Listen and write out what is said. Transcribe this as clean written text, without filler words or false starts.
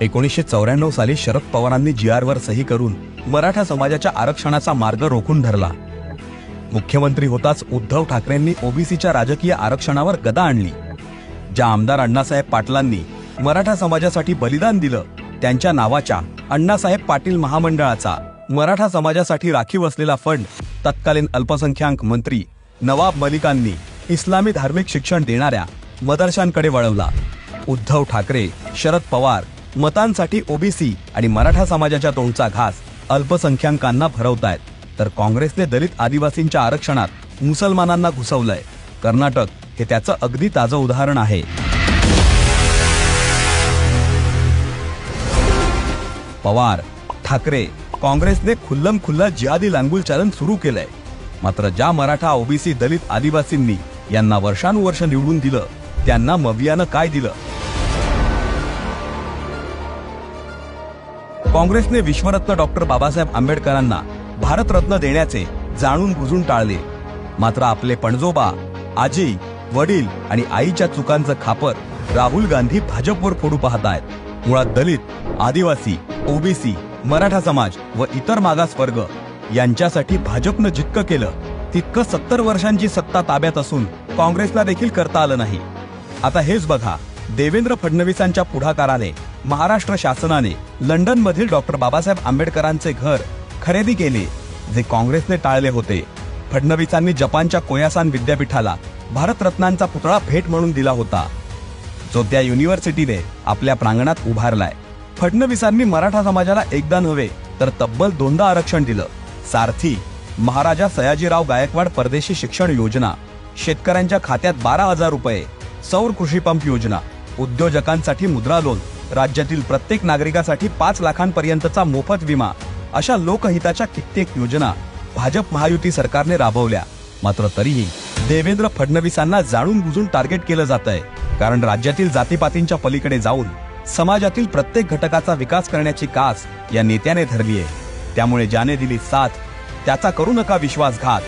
1994 साली शरद पवारांनी GR वर सही करून मराठा समाजाच्या आरक्षणाचा मार्ग रोखून धरला। मुख्यमंत्री होताच उद्धव ठाकरेंनी ओबीसीच्या राजकीय आरक्षणावर गदा आणली। ज्या आमदार अण्णासाहेब पाटलांनी मराठा समाजासाठी बलिदान दिलं, त्यांच्या नावाच्या अण्णासाहेब पाटील महामंडळाचा मराठा समाजासाठी राखीव असलेला फंड तत्कालीन अल्पसंख्याक मंत्री नवाब मलिकांनी इस्लामी धार्मिक शिक्षण देणाऱ्या मदरशांकडे वळवला। उद्धव ठाकरे, शरद पवार मतांसाठी ओबीसी आणि मराठा समाजाच्या तोंडचा घास अल्पसंख्याकांना भरवतायत, तर काँग्रेसने दलित आदिवासींच्या आरक्षणात मुसलमानांना घुसवलंय। कर्नाटक हे त्याचं अगदी ताजं उदाहरण आहे। पवार, ठाकरे, काँग्रेसने खुल्लम खुल्ला जिहादी लांगुल चालन सुरू केलंय। मात्र ज्या मराठा, ओबीसी, दलित आदिवासींनी यांना वर्षानुवर्ष निवडून दिलं, त्यांना मवियानं काय दिलं? काँग्रेसने विश्वरत्न डॉक्टर बाबासाहेब आंबेडकरांना भारतरत्न देण्याचे जाणून बुजून टाळले। मात्र आपले पणजोबा, आजी, वडील आणि आईच्या चुकांचं खापर राहुल गांधी भाजपवर फोडू पाहतायत। मुळात दलित, आदिवासी, ओबीसी, मराठा समाज व इतर मागासवर्ग यांच्यासाठी भाजपनं जितकं केलं तितकं 70 वर्षांची सत्ता ताब्यात असून काँग्रेसला देखील करता आलं नाही। आता हेच बघा, देवेंद्र फडणवीसांच्या पुढाकाराने महाराष्ट्र शासनाने लंडनमधील डॉक्टर बाबासाहेब आंबेडकरांचे घर खरेदी केले, जे काँग्रेसने टाळले होते। फडणवीसांनी जपानच्या कोयासान विद्यापीठाला भारतरत्नांचा पुतळा भेट म्हणून दिला होता, जो त्या युनिव्हर्सिटीने आपल्या प्रांगणात उभारलाय। फडणवीसांनी मराठा समाजाला एकदा नव्हे तर तब्बल 2दा आरक्षण दिलं। सारथी, महाराजा सयाजीराव गायकवाड परदेशी शिक्षण योजना, शेतकऱ्यांच्या खात्यात 12,000 रुपये, सौर कृषी पंप योजना, उद्योजकांसाठी मुद्रा लोन, राज्यातील प्रत्येक नागरिकासाठी 5 लाखांपर्यंतचा मोफत विमा, अशा लोकहिताच्या कित्येक योजना भाजप महायुती सरकारने राबवल्या। मात्र तरीही देवेंद्र फडणवीसांना जाणून बुजून टार्गेट केलं जातंय, कारण राज्यातील जातीपातींच्या पलीकडे जाऊन समाजातील प्रत्येक घटकाचा विकास करण्याची कास या नेत्याने धरली आहे। त्यामुळे ज्याने दिली साथ त्याचा करू नका विश्वासघात।